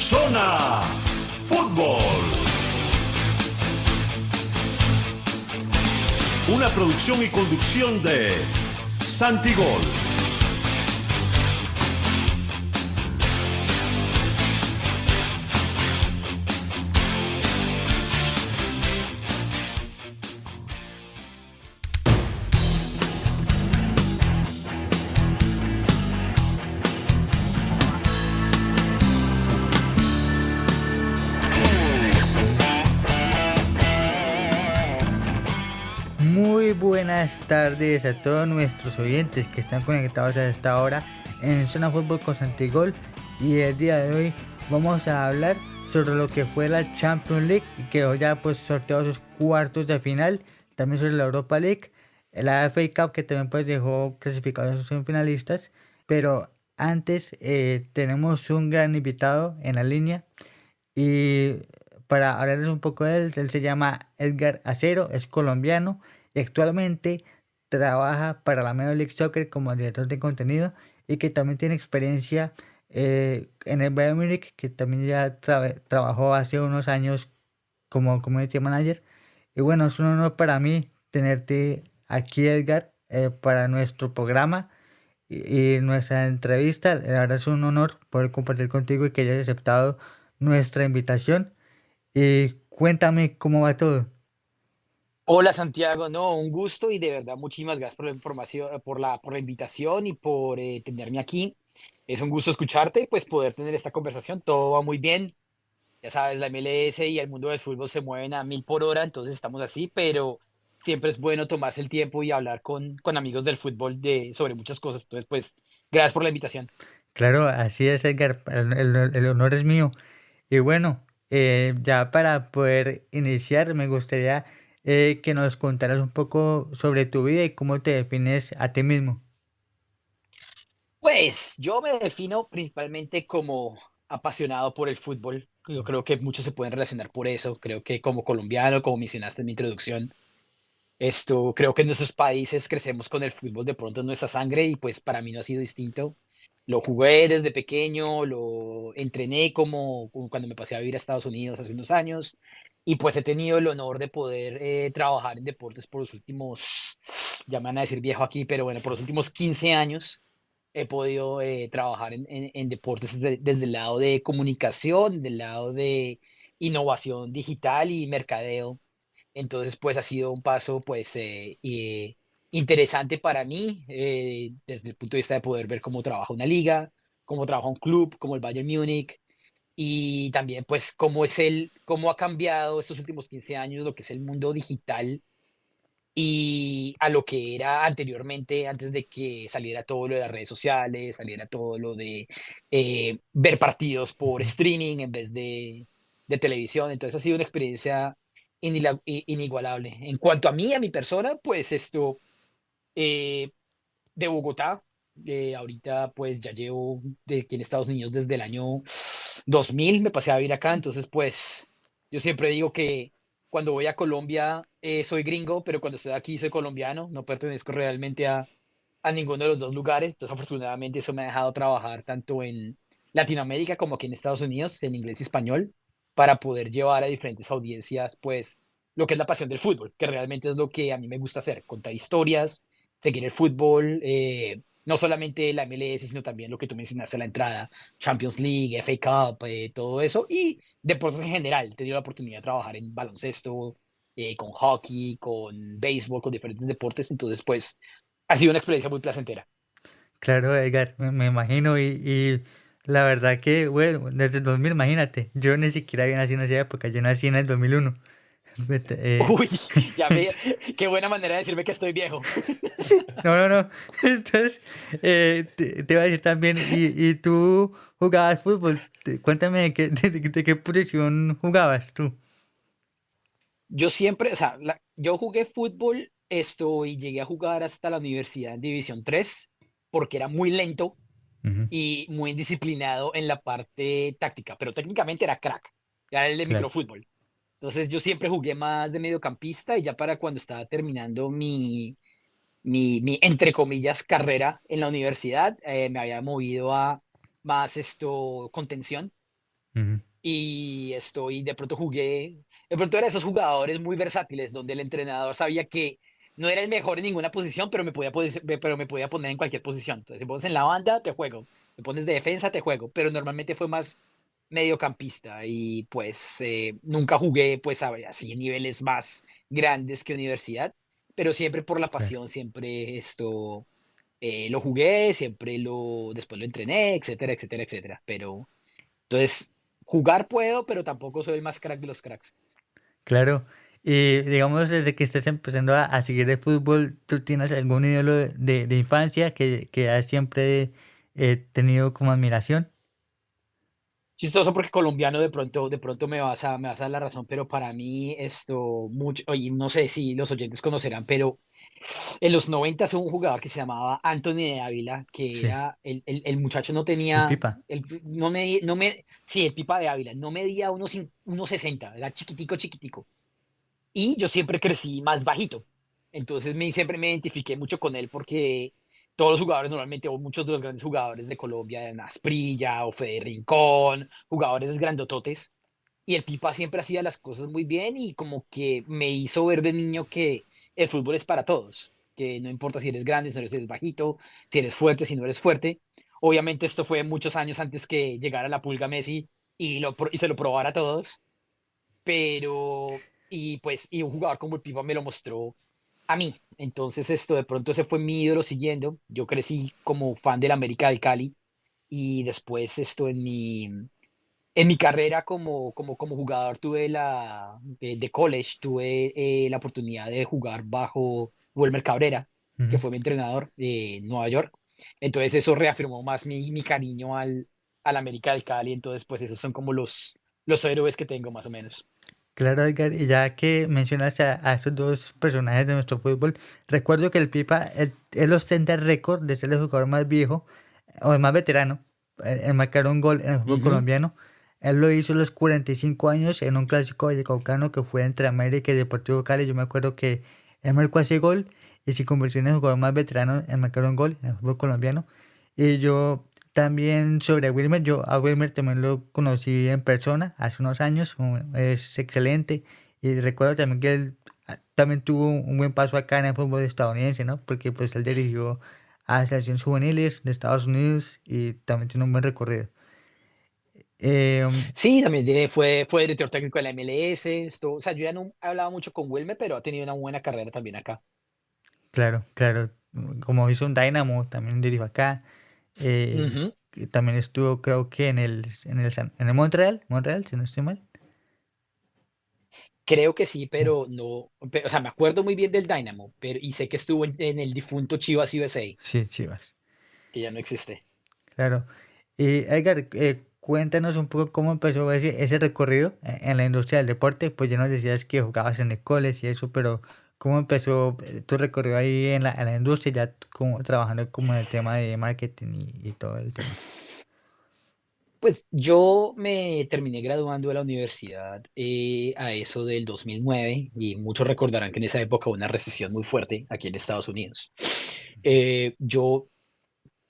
Zona Fútbol. Una producción y conducción de Santigol. Muy buenas tardes a todos nuestros oyentes que están conectados a esta hora en Zona Fútbol con Santigol, y el día de hoy vamos a hablar sobre lo que fue la Champions League, que hoy ya pues sorteó sus cuartos de final, también sobre la Europa League, la FA Cup, que también pues dejó clasificados a sus semifinalistas. Pero antes tenemos un gran invitado en la línea, y para hablarles un poco de él se llama Edgar Acero, es colombiano y actualmente trabaja para la Major League Soccer como director de contenido, y que también tiene experiencia en el Bayern Múnich, que también ya trabajó hace unos años como community manager. Y bueno, es un honor para mí tenerte aquí, Edgar, para nuestro programa y nuestra entrevista. La verdad es un honor poder compartir contigo y que hayas aceptado nuestra invitación. Cuéntame cómo va todo. Hola Santiago, no, un gusto y de verdad muchísimas gracias por la información, por la invitación y por tenerme aquí. Es un gusto escucharte y pues poder tener esta conversación. Todo va muy bien. Ya sabes, la MLS y el mundo del fútbol se mueven a 1000 por hora, entonces estamos así, pero siempre es bueno tomarse el tiempo y hablar con amigos del fútbol sobre muchas cosas. Entonces, pues, gracias por la invitación. Claro, así es, Edgar. El honor es mío. Y bueno, ya para poder iniciar, me gustaría que nos contaras un poco sobre tu vida y cómo te defines a ti mismo. Pues yo me defino principalmente como apasionado por el fútbol. Yo creo que muchos se pueden relacionar por eso. Creo que como colombiano, como mencionaste en mi introducción, creo que en nuestros países crecemos con el fútbol de pronto en nuestra sangre y pues para mí no ha sido distinto. Lo jugué desde pequeño, lo entrené como cuando me pasé a vivir a Estados Unidos hace unos años, y pues he tenido el honor de poder trabajar en deportes por los últimos, ya me van a decir viejo aquí, pero bueno, por los últimos 15 años he podido trabajar en deportes desde el lado de comunicación, del lado de innovación digital y mercadeo. Entonces, pues ha sido un paso, pues, interesante para mí, desde el punto de vista de poder ver cómo trabaja una liga, cómo trabaja un club como el Bayern Múnich, y también, pues, cómo ha cambiado estos últimos 15 años lo que es el mundo digital y a lo que era anteriormente, antes de que saliera todo lo de las redes sociales, saliera todo lo de ver partidos por Ujú. streaming en vez de televisión. Entonces ha sido una experiencia inigualable. En cuanto a mí, a mi persona, pues eh, de Bogotá. Ahorita pues ya llevo de aquí en Estados Unidos desde el año 2000, me pasé a vivir acá, entonces pues yo siempre digo que cuando voy a Colombia soy gringo, pero cuando estoy aquí soy colombiano, no pertenezco realmente a ninguno de los dos lugares. Entonces afortunadamente eso me ha dejado trabajar tanto en Latinoamérica como aquí en Estados Unidos, en inglés y español, para poder llevar a diferentes audiencias pues lo que es la pasión del fútbol, que realmente es lo que a mí me gusta hacer, contar historias, seguir el fútbol, no solamente la MLS, sino también lo que tú mencionaste a la entrada, Champions League, FA Cup, todo eso, y deportes en general. He tenido la oportunidad de trabajar en baloncesto, con hockey, con béisbol, con diferentes deportes, entonces pues ha sido una experiencia muy placentera. Claro, Edgar, me imagino. Y la verdad que, bueno, desde el 2000, imagínate, yo ni siquiera había nacido en esa época, yo nací en el 2001. Uy, ya ve, qué buena manera de decirme que estoy viejo. Sí, no, no, no. Entonces, te iba a decir también, y tú jugabas fútbol. Cuéntame de qué posición jugabas tú. Yo siempre, o sea, yo jugué fútbol y llegué a jugar hasta la universidad en División 3 porque era muy lento Ujú. y muy indisciplinado en la parte táctica, pero técnicamente era crack, era el de Claro. microfútbol. Entonces yo siempre jugué más de mediocampista y ya para cuando estaba terminando mi entre comillas, carrera en la universidad, me había movido a más contención. Ujú. Y de pronto jugué, de pronto era esos jugadores muy versátiles donde el entrenador sabía que no era el mejor en ninguna posición, pero me podía poner en cualquier posición. Entonces, si pones en la banda, te juego. Me pones de defensa, te juego. Pero normalmente fue más mediocampista y pues nunca jugué pues así en niveles más grandes que universidad, pero siempre por la Claro. pasión, siempre lo jugué, después lo entrené, etcétera, etcétera, etcétera. Pero entonces, jugar puedo, pero tampoco soy el más crack de los cracks. Claro. Y digamos, desde que estás empezando a seguir el fútbol, ¿tú tienes algún ídolo de infancia que has siempre tenido como admiración? Chistoso porque colombiano de pronto me vas a dar la razón, pero para mí mucho, oye, no sé si los oyentes conocerán, pero en los 90 hubo un jugador que se llamaba Anthony de Ávila, que Sí, era, el muchacho no el tenía, Pipa. sí, el Pipa de Ávila, no medía unos 60, era chiquitico, chiquitico. Y yo siempre crecí más bajito. Entonces siempre me identifiqué mucho con él porque todos los jugadores normalmente, o muchos de los grandes jugadores de Colombia, en Asprilla o Fede Rincón, jugadores grandototes. Y el Pipa siempre hacía las cosas muy bien y como que me hizo ver de niño que el fútbol es para todos, que no importa si eres grande, si eres bajito, si eres fuerte, si no eres fuerte. Obviamente esto fue muchos años antes que llegara la pulga Messi y se lo probara a todos, pero y un jugador como el Pipa me lo mostró a mí. Entonces de pronto ese fue mi ídolo siguiendo. Yo crecí como fan del América del Cali y después en mi carrera como jugador de college, tuve la oportunidad de jugar bajo Wilmer Cabrera, que Ujú. fue mi entrenador en Nueva York. Entonces eso reafirmó más mi cariño al América del Cali. Entonces pues esos son como los héroes que tengo más o menos. Claro, Edgar, y ya que mencionas a estos dos personajes de nuestro fútbol, recuerdo que el Pipa, él ostenta el récord de ser el jugador más viejo o el más veterano en marcar un gol en el fútbol Ujú. colombiano. Él lo hizo a los 45 años en un clásico vallecaucano que fue entre América y Deportivo Cali. Yo me acuerdo que él marcó ese gol y se convirtió en el jugador más veterano en marcar un gol en el fútbol colombiano. Y yo también sobre Wilmer, yo a Wilmer también lo conocí en persona hace unos años, es excelente y recuerdo también que él también tuvo un buen paso acá en el fútbol estadounidense, ¿no? Porque pues él dirigió a selecciones juveniles de Estados Unidos y también tiene un buen recorrido. Eh, Sí, también fue director técnico de la MLS. O sea, yo ya no hablaba mucho con Wilmer, pero ha tenido una buena carrera también acá. claro, claro, como hizo un Dynamo, también dirigió acá. Ujú. Que también estuvo creo que en el Montreal, si no estoy mal. Creo que sí, pero no, o sea, me acuerdo muy bien del Dynamo, pero y sé que estuvo en el difunto Chivas USA, Sí, Chivas. que ya no existe. Claro. Y Edgar, cuéntanos un poco cómo empezó ese recorrido en la industria del deporte. Pues ya nos decías que jugabas en el college y eso, pero ¿cómo empezó tu recorrido ahí en la industria, ya como trabajando como en el tema de marketing y todo el tema? Pues yo me terminé graduando de la universidad a eso del 2009 y muchos recordarán que en esa época hubo una recesión muy fuerte aquí en Estados Unidos. Yo,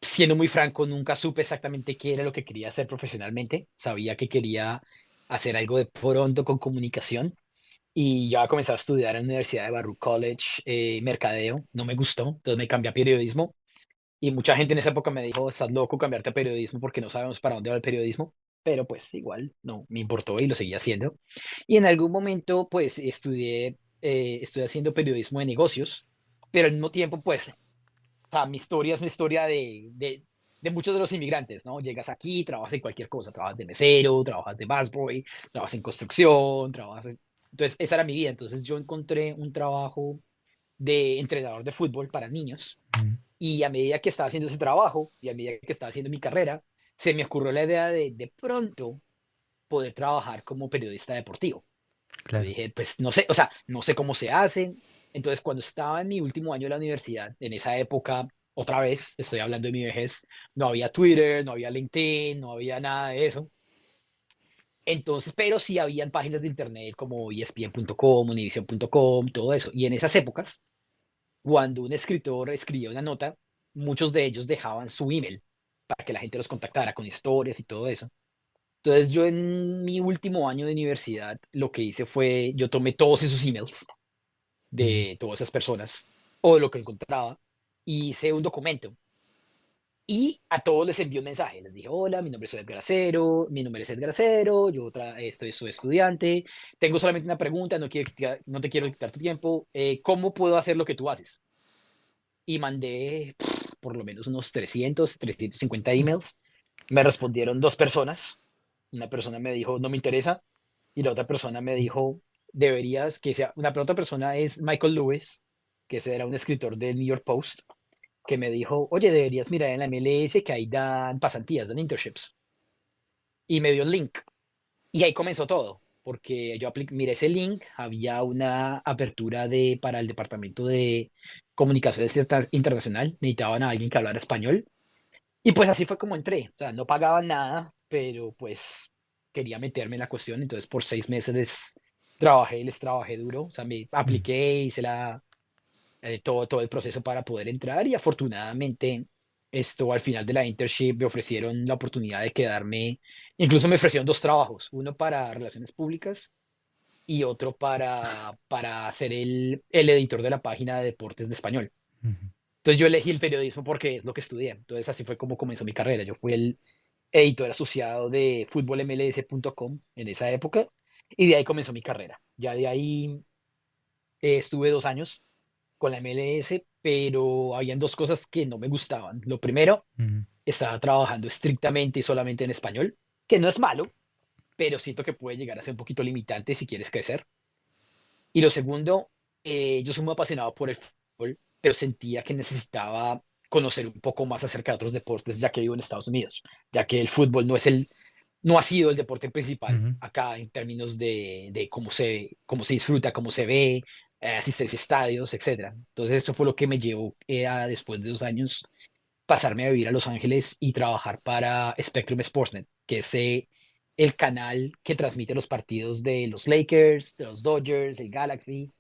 siendo muy franco, nunca supe exactamente qué era lo que quería hacer profesionalmente. Sabía que quería hacer algo de pronto con comunicación y ya comencé a estudiar en la Universidad de Baruch College mercadeo. No me gustó, entonces me cambié a periodismo. Y mucha gente en esa época me dijo, estás loco cambiarte a periodismo porque no sabemos para dónde va el periodismo. Pero pues igual no me importó y lo seguí haciendo. Y en algún momento pues estudié haciendo periodismo de negocios, pero al mismo tiempo pues, o sea, mi historia es mi historia de muchos de los inmigrantes, ¿no? Llegas aquí, trabajas en cualquier cosa, trabajas de mesero, trabajas de busboy, trabajas en construcción, Entonces esa era mi vida. Entonces yo encontré un trabajo de entrenador de fútbol para niños Mm, y a medida que estaba haciendo ese trabajo y a medida que estaba haciendo mi carrera, se me ocurrió la idea de pronto poder trabajar como periodista deportivo. Yo claro. dije, pues no sé, o sea, no sé cómo se hace. Entonces, cuando estaba en mi último año de la universidad, en esa época, otra vez, estoy hablando de mi vejez, no había Twitter, no había LinkedIn, no había nada de eso. Entonces, pero sí habían páginas de internet como ESPN.com, Univision.com, todo eso. Y en esas épocas, cuando un escritor escribía una nota, muchos de ellos dejaban su email para que la gente los contactara con historias y todo eso. Entonces yo en mi último año de universidad lo que hice fue, yo tomé todos esos emails Ujú. de todas esas personas o de lo que encontraba y hice un documento. Y a todos les envié un mensaje. Les dije, hola, mi nombre es Edgar Acero, mi nombre es Edgar Acero, estoy, soy estudiante, tengo solamente una pregunta, no te quiero quitar tu tiempo, ¿cómo puedo hacer lo que tú haces? Y mandé por lo menos unos 350 emails. Me respondieron dos personas. Una persona me dijo, no me interesa, y la otra persona me dijo, deberías que sea, una otra persona es Michael Lewis, que ese era un escritor del New York Post, que me dijo, oye, deberías mirar en la MLS que ahí dan pasantías, dan internships. Y me dio el link. Y ahí comenzó todo, porque yo miré ese link, había una apertura para el departamento de comunicaciones internacional, necesitaban a alguien que hablara español. Y pues así fue como entré. O sea, no pagaban nada, pero pues quería meterme en la cuestión. Entonces por 6 meses les trabajé duro. O sea, me Mm. apliqué, hice todo el proceso para poder entrar y afortunadamente esto al final de la internship me ofrecieron la oportunidad de quedarme, incluso me ofrecieron dos trabajos, uno para relaciones públicas y otro para ser el editor de la página de deportes de español. Ujú. Entonces yo elegí el periodismo porque es lo que estudié. Entonces así fue como comenzó mi carrera. Yo fui el editor asociado de futbolmls.com en esa época y de ahí comenzó mi carrera. Ya de ahí estuve 2 años con la MLS, pero habían dos cosas que no me gustaban. Lo primero, Ujú. estaba trabajando estrictamente y solamente en español, que no es malo, pero siento que puede llegar a ser un poquito limitante si quieres crecer. Y lo segundo, yo soy muy apasionado por el fútbol, pero sentía que necesitaba conocer un poco más acerca de otros deportes, ya que vivo en Estados Unidos, ya que el fútbol no ha sido el deporte principal Ujú. acá en términos de cómo se disfruta, cómo se ve, asistencia a estadios, etcétera. Entonces eso fue lo que me llevó a, después de 2 años, pasarme a vivir a Los Ángeles y trabajar para Spectrum Sportsnet, que es el canal que transmite los partidos de los Lakers, de los Dodgers, del Galaxy,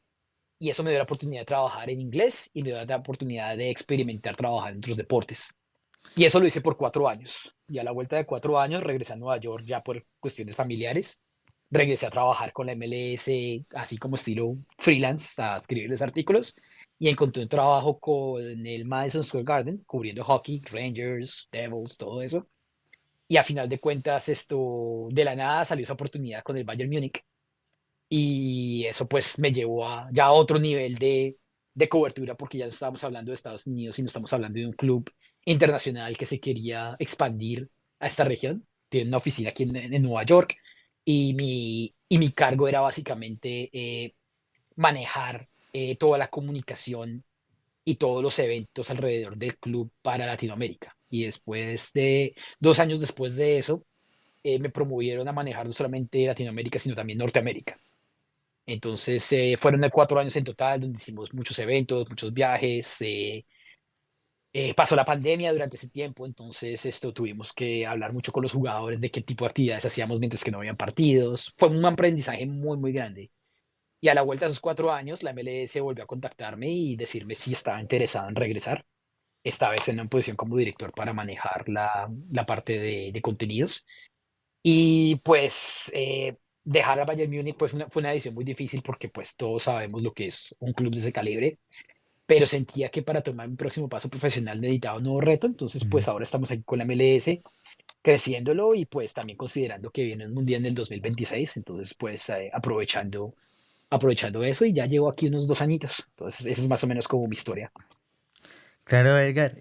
y eso me dio la oportunidad de trabajar en inglés y me dio la oportunidad de experimentar trabajar en otros deportes. Y eso lo hice por 4 años. Y a la vuelta de 4 años regresé a Nueva York ya por cuestiones familiares. Regresé a trabajar con la MLS, así como estilo freelance, a escribirles artículos. Y encontré un trabajo con el Madison Square Garden, cubriendo hockey, Rangers, Devils, todo eso. Y a final de cuentas, esto de la nada salió esa oportunidad con el Bayern Múnich. Y eso pues me llevó ya a otro nivel de cobertura, porque ya no estábamos hablando de Estados Unidos, sino estamos hablando de un club internacional que se quería expandir a esta región. Tiene una oficina aquí en Nueva York y mi cargo era básicamente manejar toda la comunicación y todos los eventos alrededor del club para Latinoamérica. Y después 2 años después de eso, me promovieron a manejar no solamente Latinoamérica, sino también Norteamérica. Entonces, fueron 4 años en total donde hicimos muchos eventos, muchos viajes. Pasó la pandemia durante ese tiempo, entonces tuvimos que hablar mucho con los jugadores de qué tipo de actividades hacíamos mientras que no habían partidos. Fue un aprendizaje muy, muy grande. Y a la vuelta de esos 4 años, la MLS volvió a contactarme y decirme si estaba interesado en regresar, esta vez en una posición como director para manejar la parte de contenidos. Y pues dejar al Bayern Múnich pues, fue una decisión muy difícil porque pues todos sabemos lo que es un club de ese calibre, pero sentía que para tomar mi próximo paso profesional necesitaba un nuevo reto, entonces Ujú. pues ahora estamos aquí con la MLS, creciéndolo y pues también considerando que viene un mundial en el 2026, entonces pues aprovechando eso y ya llevo aquí unos 2 añitos, entonces esa es más o menos como mi historia. Claro, Edgar,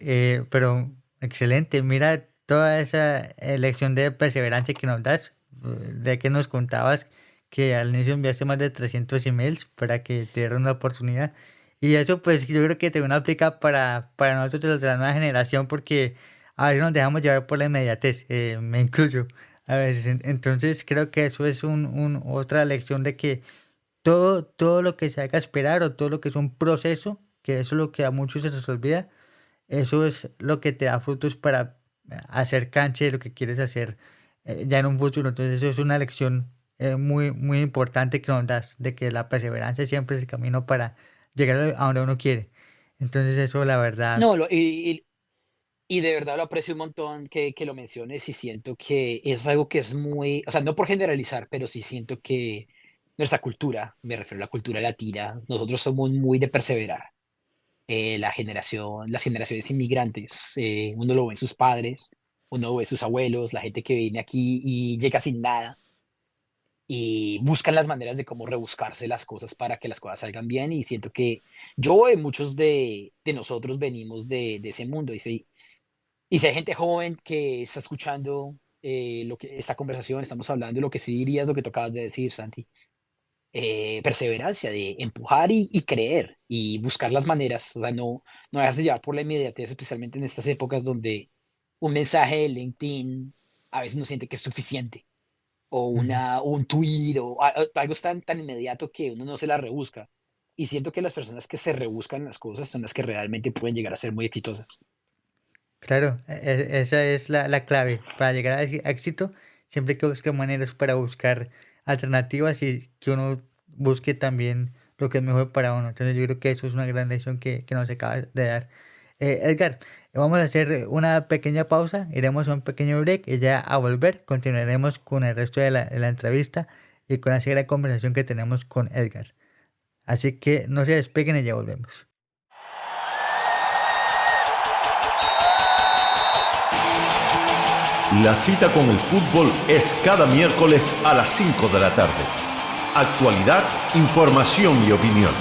pero excelente. Mira toda esa lección de perseverancia que nos das, de que nos contabas que al inicio enviaste más de 300 emails para que te dieran una oportunidad. Y eso pues yo creo que también aplica para nosotros los de la nueva generación porque a veces nos dejamos llevar por la inmediatez, me incluyo a veces. Entonces creo que eso es otra lección de que todo lo que se haga esperar o todo lo que es un proceso, que eso es lo que a muchos se les olvida, eso es lo que te da frutos para hacer cancha de lo que quieres hacer ya en un futuro. Entonces eso es una lección muy, muy importante que nos das, de que la perseverancia siempre es el camino para llegar a donde uno quiere. Entonces eso la verdad. No, Y de verdad lo aprecio un montón que lo menciones y siento que es algo que es muy, o sea, no por generalizar, pero sí siento que nuestra cultura, me refiero a la cultura latina, nosotros somos muy de perseverar. Las generaciones inmigrantes, uno lo ve en sus padres, uno lo ve en sus abuelos, la gente que viene aquí y llega sin nada y buscan las maneras de cómo rebuscarse las cosas para que las cosas salgan bien y siento que yo, muchos de nosotros venimos de ese mundo y si hay gente joven que está escuchando esta conversación, estamos hablando de lo que sí dirías, lo que tocabas de decir, Santi, perseverancia, de empujar y creer y buscar las maneras, o sea, no dejarse llevar por la inmediatez, especialmente en estas épocas donde un mensaje de LinkedIn a veces no siente que es suficiente, o, Ujú. o un tweet, o algo es tan inmediato que uno no se la rebusca. Y siento que las personas que se rebuscan las cosas son las que realmente pueden llegar a ser muy exitosas. Claro, esa es la clave para llegar al éxito. Siempre hay que buscar maneras para buscar alternativas y que uno busque también lo que es mejor para uno. Entonces yo creo que eso es una gran lección que nos acaba de dar. Edgar, vamos a hacer una pequeña pausa, iremos a un pequeño break y ya a volver continuaremos con el resto de la entrevista y con la gran conversación que tenemos con Edgar. Así que no se despeguen y ya volvemos. La cita con el fútbol es cada miércoles a las 5 de la tarde. Actualidad, información y opinión.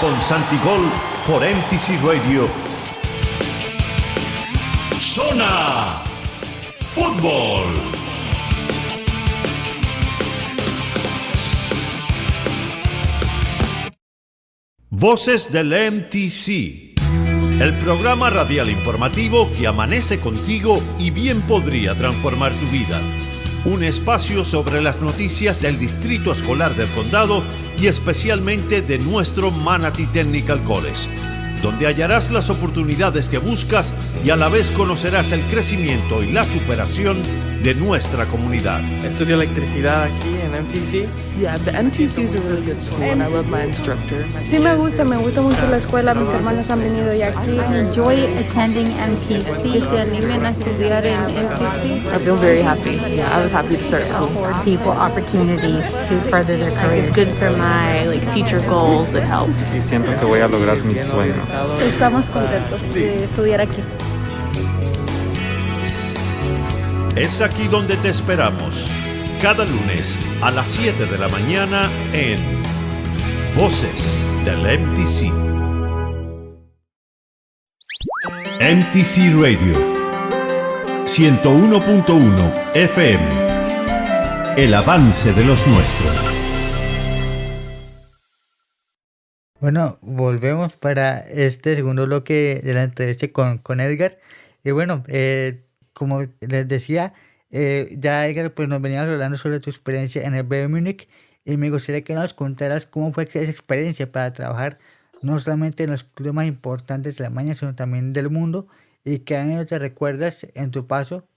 Con Santigol por MTC Radio. Zona Fútbol. Voces del MTC. El programa radial informativo que amanece contigo y bien podría transformar tu vida. Un espacio sobre las noticias del Distrito Escolar del Condado y especialmente de nuestro Manatee Technical College, donde hallarás las oportunidades que buscas y a la vez conocerás el crecimiento y la superación de nuestra comunidad. Estudio electricidad aquí en MTC. Yeah, the MTC is a really good school and I love my instructor. Sí, me gusta mucho la escuela. Mis hermanos han venido ya aquí. Enjoy attending MTC. Que se animen a estudiar en MTC. I feel very happy. Yeah, I was happy to start school. For people opportunities to further their careers. It's good for my future goals. It helps. Y siento que voy a lograr mis sueños. Estamos contentos de estudiar aquí. Es aquí donde te esperamos, cada lunes a las 7 de la mañana en Voces del MTC. MTC Radio 101.1 FM. El avance de los nuestros. Bueno, volvemos para este segundo bloque de la entrevista con Edgar. Y bueno, como les decía, ya Edgar, pues nos venías hablando sobre tu experiencia en el Bayern Múnich y me gustaría que nos contaras cómo fue esa experiencia para trabajar no solamente en los clubes más importantes de Alemania, sino también del mundo y qué año te recuerdas en tu paso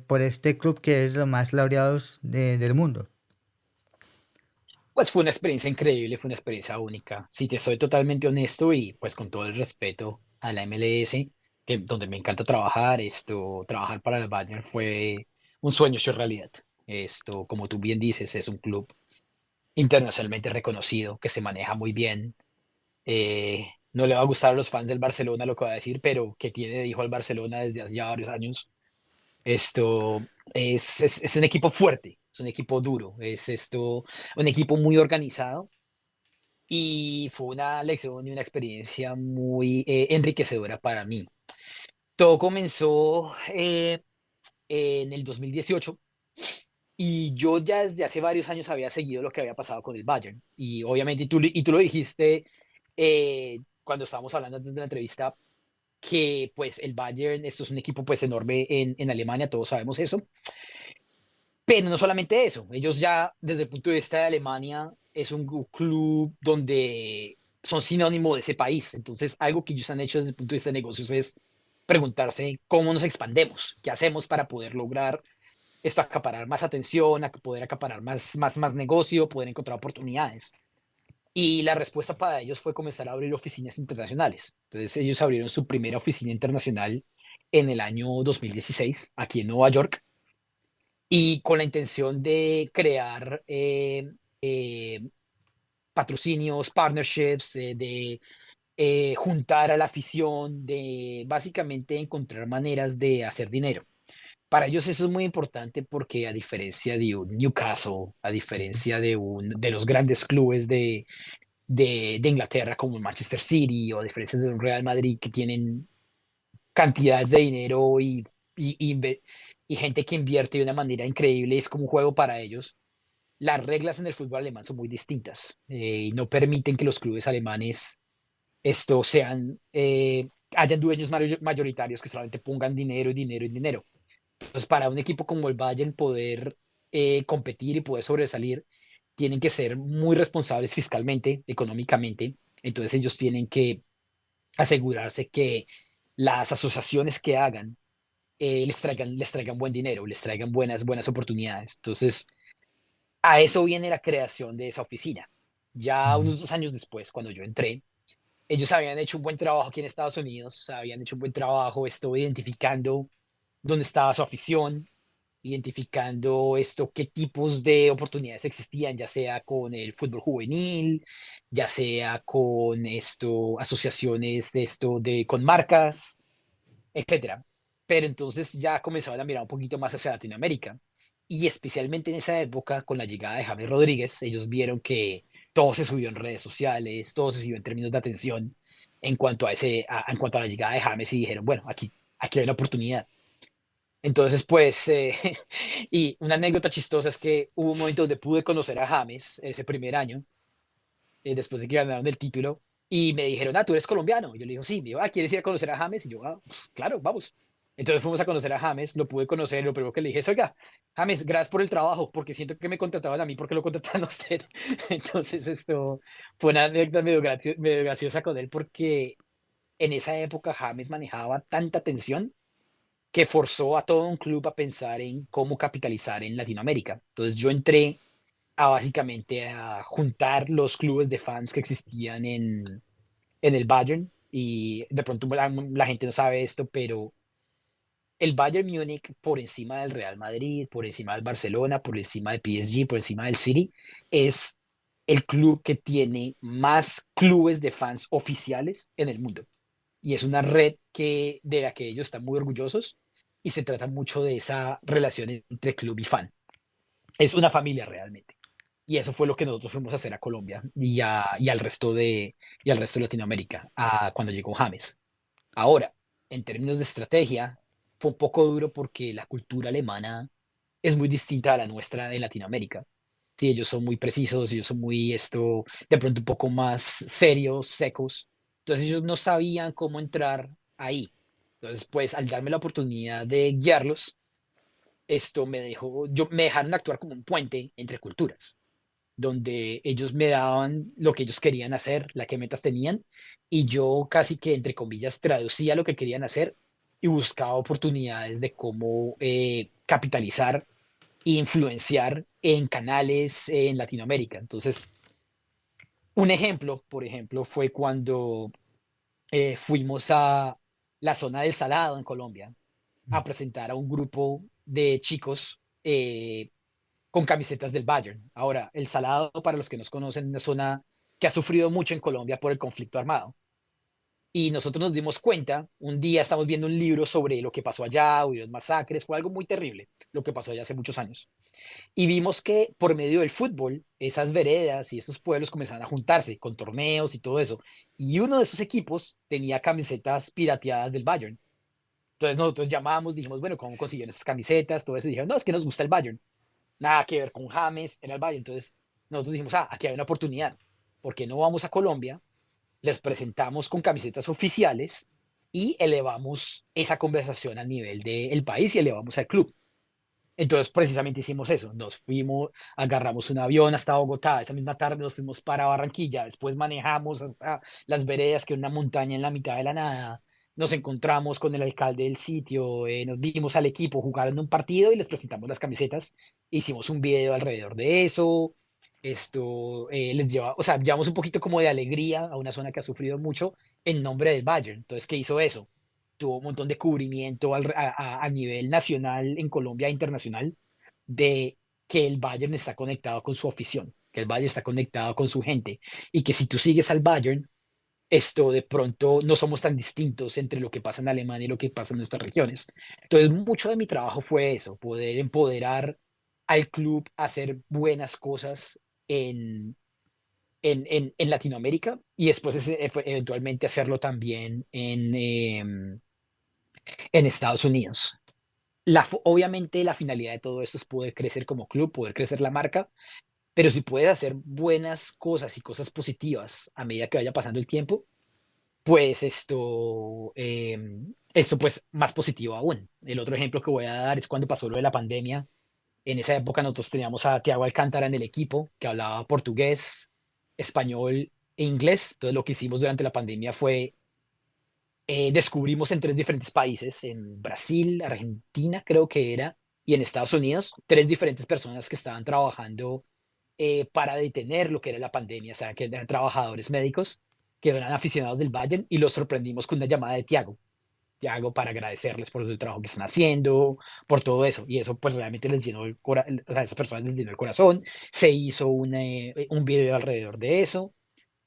por este club que es los más laureados del mundo. Pues fue una experiencia increíble, fue una experiencia única. Si te soy totalmente honesto y pues con todo el respeto a la MLS, donde me encanta trabajar, trabajar para el Bayern fue un sueño hecho realidad. Como tú bien dices, es un club internacionalmente reconocido, que se maneja muy bien. No le va a gustar a los fans del Barcelona lo que va a decir, pero que tiene de hijo al Barcelona desde hace ya varios años. Esto es un equipo fuerte, es un equipo duro, un equipo muy organizado y fue una lección y una experiencia muy enriquecedora para mí. Todo comenzó en el 2018 y yo ya desde hace varios años había seguido lo que había pasado con el Bayern y obviamente y tú lo dijiste cuando estábamos hablando antes de la entrevista que pues el Bayern, esto es un equipo pues enorme en Alemania, todos sabemos eso, pero no solamente eso, ellos ya desde el punto de vista de Alemania es un club donde son sinónimo de ese país, entonces algo que ellos han hecho desde el punto de vista de negocios es preguntarse cómo nos expandemos, qué hacemos para poder lograr esto, acaparar más atención, poder acaparar más negocio, poder encontrar oportunidades. Y la respuesta para ellos fue comenzar a abrir oficinas internacionales. Entonces ellos abrieron su primera oficina internacional en el año 2016, aquí en Nueva York, y con la intención de crear eh, patrocinios, partnerships, de juntar a la afición, de básicamente encontrar maneras de hacer dinero. Para ellos eso es muy importante porque a diferencia de un Newcastle, a diferencia de los grandes clubes de Inglaterra como el Manchester City o a diferencia de un Real Madrid que tienen cantidades de dinero y gente que invierte de una manera increíble, es como un juego para ellos. Las reglas en el fútbol alemán son muy distintas y no permiten que los clubes alemanes hayan dueños mayoritarios que solamente pongan dinero y dinero y dinero. Entonces, para un equipo como el Bayern poder competir y poder sobresalir, tienen que ser muy responsables fiscalmente, económicamente. Entonces, ellos tienen que asegurarse que las asociaciones que hagan les traigan buen dinero, les traigan buenas oportunidades. Entonces, a eso viene la creación de esa oficina. Ya Ujú. unos 2 años después, cuando yo entré, ellos habían hecho un buen trabajo aquí en Estados Unidos, habían hecho un buen trabajo identificando dónde estaba su afición, identificando qué tipos de oportunidades existían, ya sea con el fútbol juvenil, ya sea con asociaciones con marcas, etcétera. Pero entonces ya comenzaban a mirar un poquito más hacia Latinoamérica. Y especialmente en esa época, con la llegada de James Rodríguez, ellos vieron que todo se subió en redes sociales, todo se subió en términos de atención en cuanto a la llegada de James y dijeron, bueno, aquí hay una oportunidad. Entonces, pues, y una anécdota chistosa es que hubo un momento donde pude conocer a James ese primer año, después de que ganaron el título, y me dijeron, tú eres colombiano. Y yo le digo, sí, me dijo, ¿quieres ir a conocer a James? Y yo, claro, vamos. Entonces fuimos a conocer a James, lo pude conocer, lo primero que le dije es, oiga, James, gracias por el trabajo, porque siento que me contrataban a mí porque lo contrataban a usted. Entonces esto fue una anécdota medio graciosa con él porque en esa época James manejaba tanta tensión que forzó a todo un club a pensar en cómo capitalizar en Latinoamérica. Entonces yo entré a básicamente a juntar los clubes de fans que existían en el Bayern y de pronto la gente no sabe esto, pero el Bayern Múnich por encima del Real Madrid, por encima del Barcelona, por encima del PSG, por encima del City, es el club que tiene más clubes de fans oficiales en el mundo. Y es una red de la que ellos están muy orgullosos y se trata mucho de esa relación entre club y fan. Es una familia realmente. Y eso fue lo que nosotros fuimos a hacer a Colombia y al resto de Latinoamérica cuando llegó James. Ahora, en términos de estrategia, fue un poco duro porque la cultura alemana es muy distinta a la nuestra en Latinoamérica. Sí, ellos son muy precisos, ellos son de pronto un poco más serios, secos. Entonces ellos no sabían cómo entrar ahí. Entonces, pues al darme la oportunidad de guiarlos, me dejaron actuar como un puente entre culturas donde ellos me daban lo que ellos querían hacer, la que metas tenían, y yo casi que, entre comillas, traducía lo que querían hacer y buscaba oportunidades de cómo capitalizar e influenciar en canales en Latinoamérica. Entonces, un ejemplo, por ejemplo, fue cuando fuimos a la zona del Salado en Colombia a presentar a un grupo de chicos con camisetas del Bayern. Ahora, el Salado, para los que nos conocen, es una zona que ha sufrido mucho en Colombia por el conflicto armado. Y nosotros nos dimos cuenta, un día estamos viendo un libro sobre lo que pasó allá, hubieron masacres, fue algo muy terrible lo que pasó allá hace muchos años. Y vimos que por medio del fútbol, esas veredas y esos pueblos comenzaron a juntarse con torneos y todo eso. Y uno de esos equipos tenía camisetas pirateadas del Bayern. Entonces nosotros llamamos, dijimos, bueno, ¿cómo consiguieron esas camisetas? Todo eso. Y dijeron, no, es que nos gusta el Bayern. Nada que ver con James, era el Bayern. Entonces nosotros dijimos, aquí hay una oportunidad. ¿Por qué no vamos a Colombia? Les presentamos con camisetas oficiales y elevamos esa conversación a nivel del país y elevamos al club. Entonces, precisamente hicimos eso. Nos fuimos, agarramos un avión hasta Bogotá. Esa misma tarde nos fuimos para Barranquilla. Después manejamos hasta las veredas, que es una montaña en la mitad de la nada. Nos encontramos con el alcalde del sitio, nos vimos al equipo jugar en un partido y les presentamos las camisetas. Hicimos un video alrededor de eso. les lleva, o sea, llevamos un poquito como de alegría a una zona que ha sufrido mucho en nombre del Bayern. Entonces, ¿qué hizo eso? Tuvo un montón de cubrimiento a nivel nacional en Colombia e internacional de que el Bayern está conectado con su afición, que el Bayern está conectado con su gente y que si tú sigues al Bayern, de pronto no somos tan distintos entre lo que pasa en Alemania y lo que pasa en nuestras regiones. Entonces, mucho de mi trabajo fue eso, poder empoderar al club a hacer buenas cosas en, en Latinoamérica y después eventualmente hacerlo también en Estados Unidos. Obviamente la finalidad de todo esto es poder crecer como club, poder crecer la marca, pero si puedes hacer buenas cosas y cosas positivas a medida que vaya pasando el tiempo, pues esto pues más positivo aún. El otro ejemplo que voy a dar es cuando pasó lo de la pandemia. En esa época nosotros teníamos a Thiago Alcántara en el equipo que hablaba portugués, español e inglés. Entonces lo que hicimos durante la pandemia fue descubrimos en 3 diferentes países, en Brasil, Argentina creo que era, y en Estados Unidos, 3 diferentes personas que estaban trabajando para detener lo que era la pandemia, o sea, que eran trabajadores médicos que eran aficionados del Bayern y los sorprendimos con una llamada de Tiago para agradecerles por el trabajo que están haciendo, por todo eso. Y eso pues realmente les llenó el corazón, o sea, a esas personas les llenó el corazón. Se hizo un video alrededor de eso.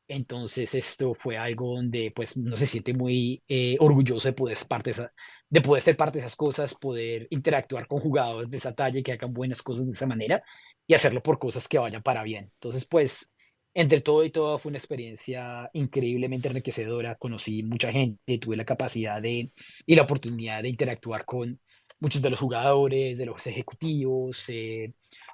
Entonces esto fue algo donde pues uno se siente muy orgulloso de poder ser parte de esas cosas, poder interactuar con jugadores de esa talla y que hagan buenas cosas de esa manera y hacerlo por cosas que vayan para bien. Entonces pues entre todo y todo fue una experiencia increíblemente enriquecedora. Conocí mucha gente, tuve la capacidad y la oportunidad de interactuar con muchos de los jugadores, de los ejecutivos,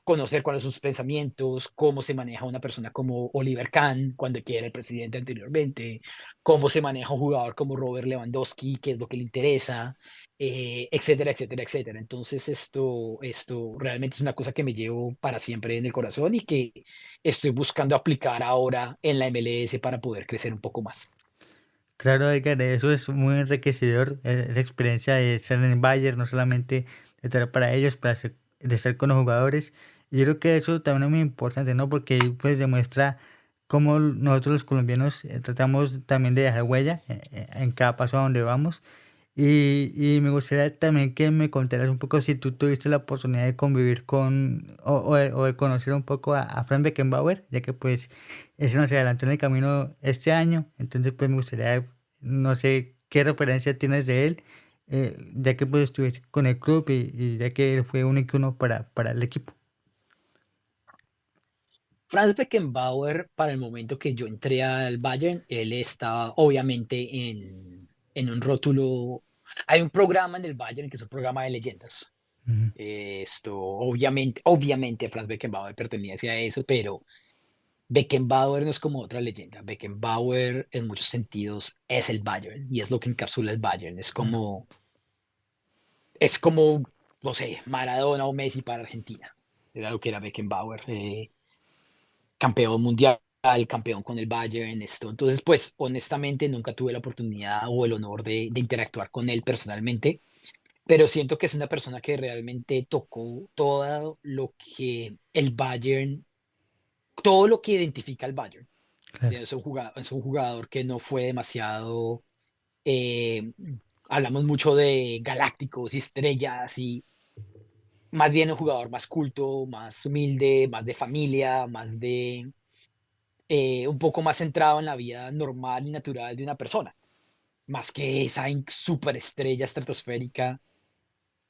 conocer cuáles son sus pensamientos, cómo se maneja una persona como Oliver Kahn, cuando que era el presidente anteriormente, cómo se maneja un jugador como Robert Lewandowski, qué es lo que le interesa, etcétera, etcétera, etcétera. Entonces esto realmente es una cosa que me llevo para siempre en el corazón y que estoy buscando aplicar ahora en la MLS para poder crecer un poco más. Claro, Edgar, eso es muy enriquecedor, la experiencia de estar en el Bayern, no solamente de estar para ellos, de estar con los jugadores. Y yo creo que eso también es muy importante, ¿no? Porque ahí pues demuestra cómo nosotros los colombianos tratamos también de dejar huella en cada paso a donde vamos. Y me gustaría también que me contaras un poco si tú tuviste la oportunidad de convivir o de conocer un poco a Frank Beckenbauer, ya que pues ese nos adelantó en el camino este año. Entonces pues me gustaría, no sé qué referencia tienes de él, ya que pues estuviste con el club y ya que él fue un icono para el equipo. Franz Beckenbauer, para el momento que yo entré al Bayern, él estaba obviamente en un rótulo. Hay un programa en el Bayern que es un programa de leyendas. Ujú. Obviamente Franz Beckenbauer pertenece a eso, pero Beckenbauer no es como otra leyenda. Beckenbauer en muchos sentidos es el Bayern y es lo que encapsula el Bayern. Es como, no sé, Maradona o Messi para Argentina. Era lo que era Beckenbauer. Campeón mundial, campeón con el Bayern, esto. Entonces, pues, honestamente, nunca tuve la oportunidad o el honor de interactuar con él personalmente, pero siento que es una persona que realmente tocó todo lo que el Bayern, todo lo que identifica al Bayern. Claro. Es un jugador que no fue demasiado, eh, hablamos mucho de galácticos y estrellas y más bien un jugador más culto, más humilde, más de familia, más de un poco más centrado en la vida normal y natural de una persona, más que esa superestrella estratosférica.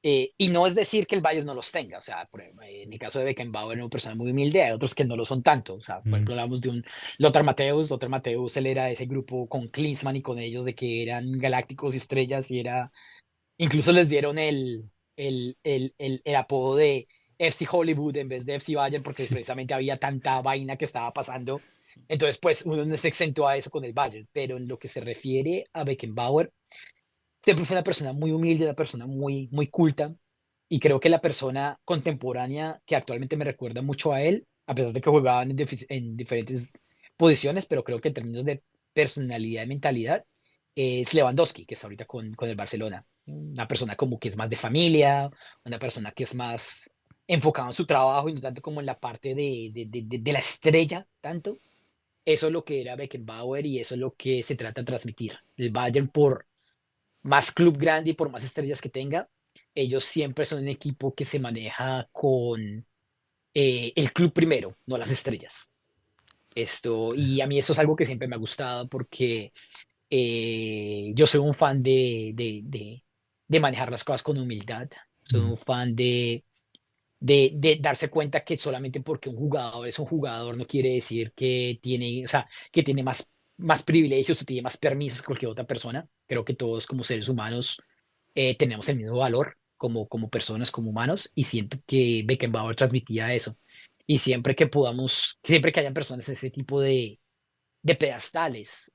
Y no es decir que el Bayern no los tenga, o sea, en el caso de Beckenbauer, una persona muy humilde, hay otros que no lo son tanto. O sea, por Ujú. ejemplo, hablamos de un Lothar Matthäus, él era de ese grupo con Klinsmann y con ellos de que eran galácticos y estrellas y era, incluso les dieron el apodo de FC Hollywood en vez de FC Bayern porque Sí. precisamente había tanta vaina que estaba pasando. Entonces, pues uno no se exento a eso con el Bayern, pero en lo que se refiere a Beckenbauer, siempre fue una persona muy humilde, una persona muy, muy culta, y creo que la persona contemporánea que actualmente me recuerda mucho a él, a pesar de que jugaban en diferentes posiciones, pero creo que en términos de personalidad y mentalidad, es Lewandowski, que está ahorita con el Barcelona. Una persona como que es más de familia, una persona que es más enfocado en su trabajo y no tanto como en la parte de la estrella, tanto. Eso es lo que era Beckenbauer y eso es lo que se trata de transmitir. El Bayern, por más club grande y por más estrellas que tenga, ellos siempre son un equipo que se maneja con el club primero, no las estrellas. Y a mí eso es algo que siempre me ha gustado porque yo soy un fan de manejar las cosas con humildad. Soy Mm. un fan de darse cuenta que solamente porque un jugador es un jugador no quiere decir que tiene, o sea, que tiene más privilegios o tiene más permisos que cualquier otra persona. Creo que todos como seres humanos tenemos el mismo valor como personas, como humanos, y siento que Beckenbauer transmitía eso. Y siempre que podamos, siempre que hayan personas en ese tipo de pedestales,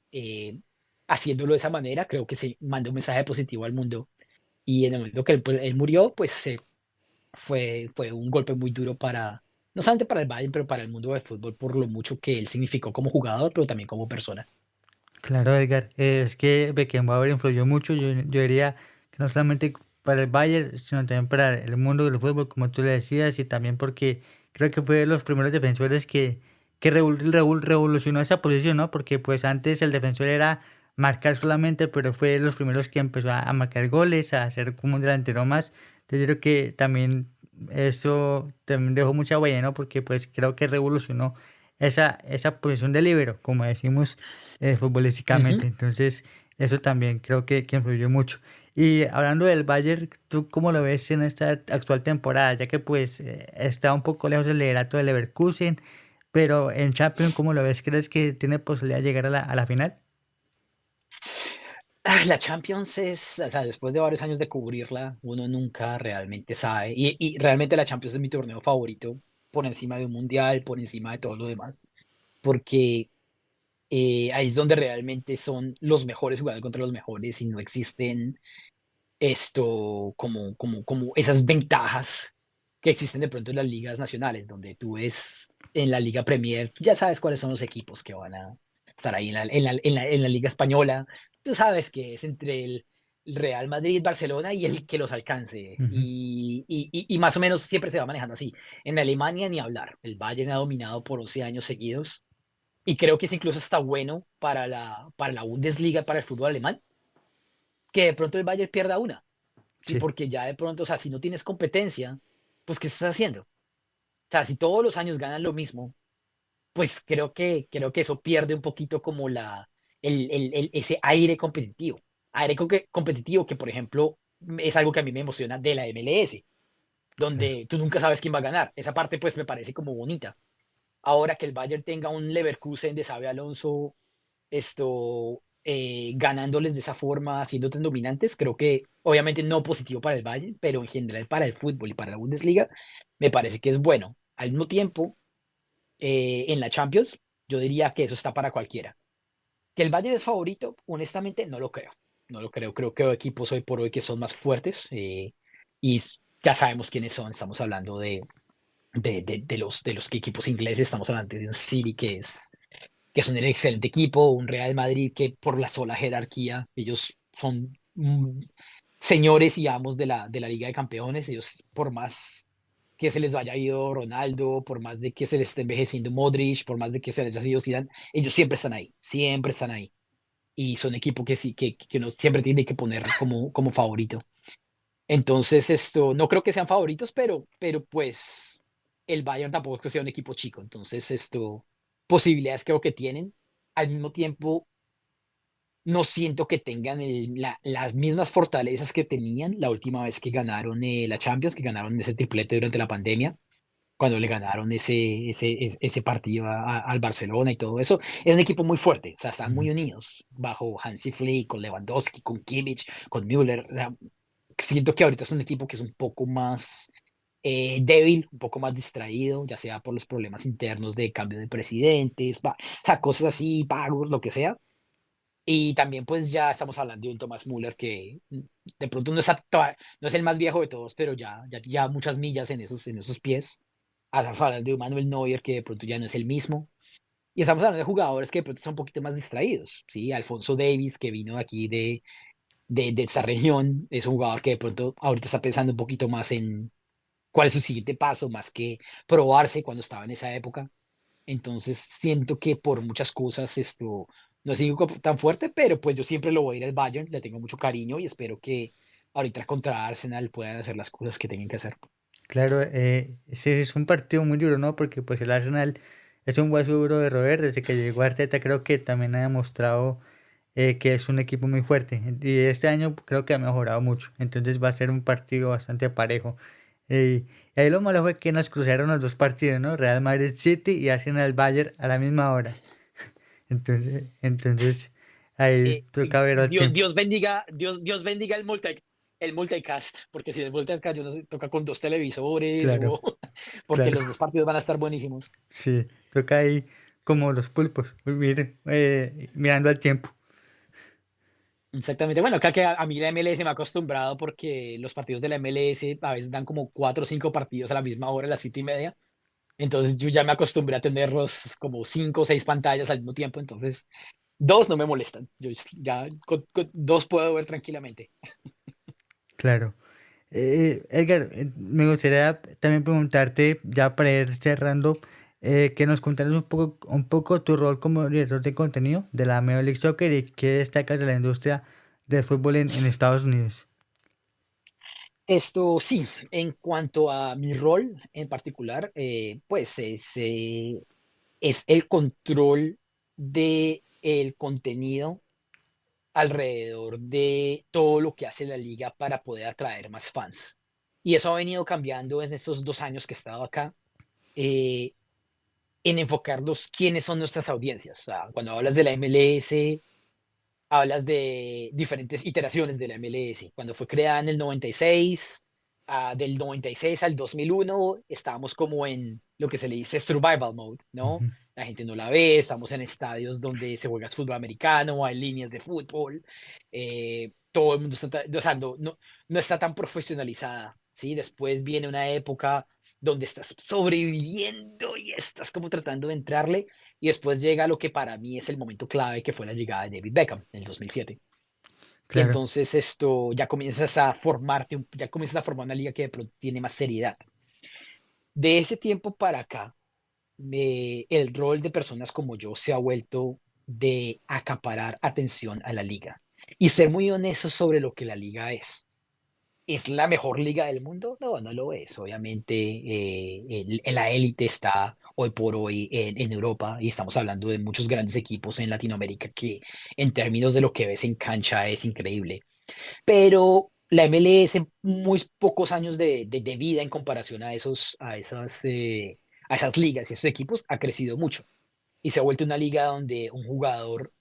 haciéndolo de esa manera, creo que se manda un mensaje positivo al mundo. Y en el momento que él murió, pues fue un golpe muy duro para, no solamente para el Bayern, pero para el mundo del fútbol, por lo mucho que él significó como jugador, pero también como persona. Claro, Edgar, es que Beckenbauer influyó mucho, yo diría que no solamente para el Bayern, sino también para el mundo del fútbol, como tú le decías, y también porque creo que fue de los primeros defensores que revolucionó esa posición, ¿no? Porque pues antes el defensor era marcar solamente, pero fue de los primeros que empezó a marcar goles, a hacer como un delantero más. Entonces yo creo que también eso también dejó mucha huella, ¿no? Porque pues creo que revolucionó esa posición de líbero, como decimos futbolísticamente. Ujú. Entonces, eso también creo que influyó mucho. Y hablando del Bayern, ¿tú cómo lo ves en esta actual temporada? Ya que pues está un poco lejos del liderato del Leverkusen, pero en Champions, ¿cómo lo ves? ¿Crees que tiene posibilidad de llegar a la final? La Champions es, o sea, después de varios años de cubrirla, uno nunca realmente sabe. Y realmente la Champions es mi torneo favorito, por encima de un mundial, por encima de todo lo demás. Porque ahí es donde realmente son los mejores jugando contra los mejores y no existen como esas ventajas que existen de pronto en las ligas nacionales, donde tú ves en la Liga Premier, tú ya sabes cuáles son los equipos que van a estar ahí en la Liga Española, tú sabes que es entre el Real Madrid, Barcelona y el que los alcance. Ujú. Y más o menos siempre se va manejando así. En Alemania ni hablar. El Bayern ha dominado por 11 años seguidos y creo que es incluso está bueno para la Bundesliga, para el fútbol alemán, que de pronto el Bayern pierda una. Sí, Sí. porque ya de pronto, o sea, si no tienes competencia, pues ¿qué estás haciendo? O sea, si todos los años ganan lo mismo, pues creo que eso pierde un poquito como ese aire competitivo. Competitivo que, por ejemplo, es algo que a mí me emociona de la MLS, Claro. donde tú nunca sabes quién va a ganar. Esa parte, pues, me parece como bonita. Ahora que el Bayern tenga un Leverkusen de Xabi Alonso ganándoles de esa forma, siendo tan dominantes, creo que obviamente no positivo para el Bayern, pero en general para el fútbol y para la Bundesliga, me parece que es bueno. Al mismo tiempo, en la Champions, yo diría que eso está para cualquiera. Que el Bayern es favorito, honestamente, no lo creo. No lo creo. Creo que hay equipos hoy por hoy que son más fuertes ya sabemos quiénes son. Estamos hablando de los equipos ingleses, estamos hablando de un City que es un excelente equipo, un Real Madrid que por la sola jerarquía, ellos son señores y amos de la Liga de Campeones, ellos por más que se les vaya ido Ronaldo, por más de que se les esté envejeciendo Modric, por más de que se les haya ido Zidane, ellos siempre están ahí, siempre están ahí. Y son equipo que sí, que uno siempre tiene que poner como favorito. Entonces, no creo que sean favoritos, pero pues el Bayern tampoco es que sea un equipo chico. Entonces, posibilidades creo que tienen. Al mismo tiempo, no siento que tengan las mismas fortalezas que tenían la última vez que ganaron la Champions, que ganaron ese triplete durante la pandemia, cuando le ganaron ese partido al Barcelona y todo eso. Era un equipo muy fuerte, o sea, estaban Ujú. muy unidos bajo Hansi Flick, con Lewandowski, con Kimmich, con Müller. Siento que ahorita es un equipo que es un poco más débil, un poco más distraído, ya sea por los problemas internos de cambio de presidentes, o sea, cosas así, pagos, lo que sea. Y también pues ya estamos hablando de un Thomas Müller que de pronto no es el más viejo de todos, pero ya muchas millas en esos pies. Estamos hablando de un Manuel Neuer que de pronto ya no es el mismo. Y estamos hablando de jugadores que de pronto son un poquito más distraídos, ¿sí? Alfonso Davis, que vino aquí de esta región, es un jugador que de pronto ahorita está pensando un poquito más cuál es su siguiente paso, más que probarse cuando estaba en esa época. Entonces siento que por muchas cosas esto no es algo tan fuerte, pero pues yo siempre lo voy a ir al Bayern, le tengo mucho cariño y espero que ahorita contra Arsenal puedan hacer las cosas que tengan que hacer. Claro, sí, es un partido muy duro, ¿no? Porque pues el Arsenal es un hueso duro de roer. Desde que llegó Arteta creo que también ha demostrado que es un equipo muy fuerte. Y este año creo que ha mejorado mucho. Entonces va a ser un partido bastante parejo. Y ahí lo malo fue que nos cruzaron los dos partidos, ¿no? Real Madrid City y Arsenal Bayern a la misma hora. Entonces ahí toca ver al Dios, tiempo. Dios bendiga, Dios bendiga el multicast, porque si el multicast yo no sé, toca con dos televisores Claro, o porque claro. los dos partidos van a estar buenísimos. Sí, toca ahí como los pulpos, mire, mirando al tiempo. Exactamente. Bueno, acá que a mí la MLS me ha acostumbrado porque los partidos de la MLS a veces dan como 4 o 5 partidos a la misma hora, a las 7:30. Entonces yo ya me acostumbré a tenerlos como 5 o 6 pantallas al mismo tiempo. Entonces, dos no me molestan. Yo ya con dos puedo ver tranquilamente. Claro. Edgar, me gustaría también preguntarte, ya para ir cerrando, que nos contaras un poco tu rol como director de contenido de la Major League Soccer y qué destacas de la industria del fútbol en Estados Unidos. Esto sí, en cuanto a mi rol en particular, pues es el control de el contenido alrededor de todo lo que hace la liga para poder atraer más fans. Y eso ha venido cambiando en estos 2 años que he estado acá, eh, en enfocarnos quiénes son nuestras audiencias. O sea, cuando hablas de la MLS, hablas de diferentes iteraciones de la MLS. Cuando fue creada en el 96, del 96 al 2001, estábamos como en lo que se le dice survival mode, ¿no? Ujú. La gente no la ve, estamos en estadios donde se juega fútbol americano, hay líneas de fútbol, todo el mundo está, o sea, no está tan profesionalizada, ¿sí? Después viene una época donde estás sobreviviendo y estás como tratando de entrarle, y después llega lo que para mí es el momento clave, que fue la llegada de David Beckham en el 2007. Y Claro, entonces esto ya comienzas a formarte, ya comienzas a formar una liga que de pronto tiene más seriedad. De ese tiempo para acá, el rol de personas como yo se ha vuelto de acaparar atención a la liga y ser muy honesto sobre lo que la liga es. ¿Es la mejor liga del mundo? No, no lo es. Obviamente, la élite está hoy por hoy en Europa y estamos hablando de muchos grandes equipos en Latinoamérica que en términos de lo que ves en cancha es increíble. Pero la MLS, muy pocos años de vida en comparación a esas ligas y esos equipos, ha crecido mucho y se ha vuelto una liga donde un jugador,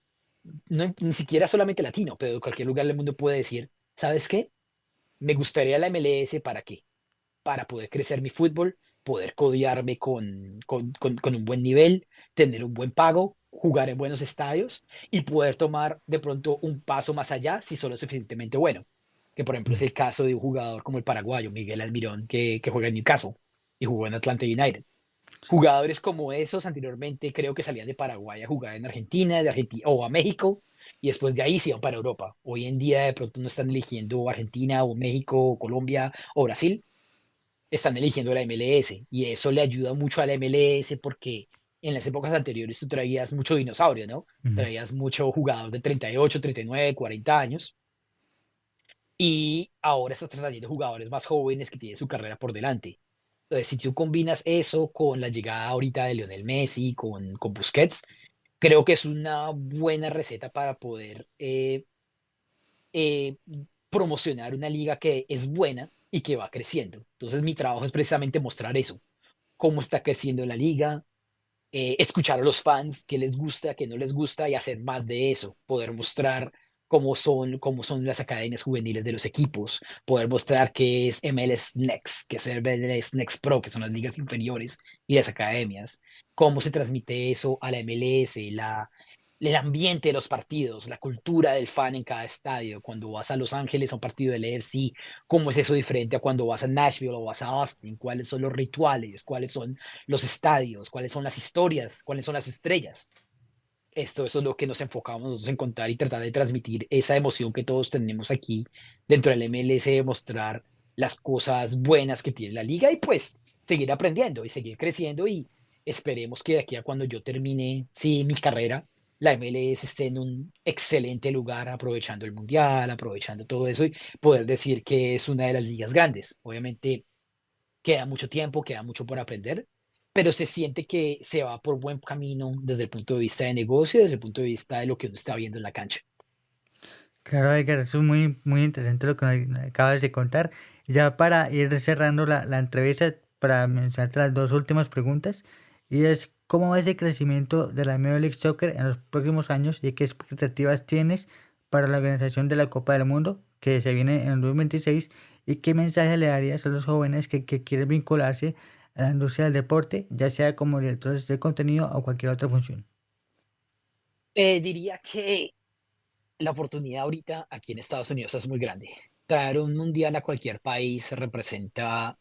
no, ni siquiera solamente latino, pero de cualquier lugar del mundo puede decir, ¿sabes qué? Me gustaría la MLS. ¿Para qué? Para poder crecer mi fútbol, poder codearme con un buen nivel, tener un buen pago, jugar en buenos estadios y poder tomar de pronto un paso más allá si solo es suficientemente bueno. Que por ejemplo es mm, el caso de un jugador como el paraguayo Miguel Almirón, que juega en Newcastle y jugó en Atlanta United. Jugadores como esos anteriormente creo que salían de Paraguay a jugar en Argentina, de Argentina o a México, y después de ahí se iban para Europa. Hoy en día de pronto no están eligiendo Argentina o México o Colombia o Brasil, están eligiendo la MLS y eso le ayuda mucho a la MLS porque en las épocas anteriores tú traías mucho dinosaurio, ¿no? ujú. Traías mucho jugador de 38, 39, 40 años y ahora estás trayendo jugadores más jóvenes que tienen su carrera por delante. Entonces, si tú combinas eso con la llegada ahorita de Lionel Messi, con Busquets, creo que es una buena receta para poder eh, promocionar una liga que es buena y que va creciendo. Entonces, mi trabajo es precisamente mostrar eso, cómo está creciendo la liga, escuchar a los fans, qué les gusta, qué no les gusta y hacer más de eso, poder mostrar cómo son las academias juveniles de los equipos, poder mostrar qué es MLS Next, qué es MLS Next Pro, que son las ligas inferiores y las academias, cómo se transmite eso a la MLS, el ambiente de los partidos, la cultura del fan en cada estadio. Cuando vas a Los Ángeles a un partido del AFC, ¿cómo es eso diferente a cuando vas a Nashville o vas a Austin? ¿Cuáles son los rituales? ¿Cuáles son los estadios? ¿Cuáles son las historias? ¿Cuáles son las estrellas? Eso es lo que nos enfocamos nosotros en contar y tratar de transmitir esa emoción que todos tenemos aquí dentro del MLS, de mostrar las cosas buenas que tiene la liga y pues seguir aprendiendo y seguir creciendo y esperemos que de aquí a cuando yo termine, sí, mi carrera, la MLS esté en un excelente lugar, aprovechando el mundial, aprovechando todo eso y poder decir que es una de las ligas grandes. Obviamente queda mucho tiempo, queda mucho por aprender, pero se siente que se va por buen camino desde el punto de vista de negocio, desde el punto de vista de lo que uno está viendo en la cancha. Claro, Edgar, eso es muy, muy interesante lo que nos acabas de contar. Ya para ir cerrando la entrevista, para mencionarte las dos últimas preguntas, y es, ¿cómo va ese crecimiento de la Major League Soccer en los próximos años y qué expectativas tienes para la organización de la Copa del Mundo que se viene en el 2026 y qué mensaje le darías a los jóvenes que quieren vincularse a la industria del deporte, ya sea como directores de contenido o cualquier otra función? Diría que la oportunidad ahorita aquí en Estados Unidos es muy grande. Traer un mundial a cualquier país representa,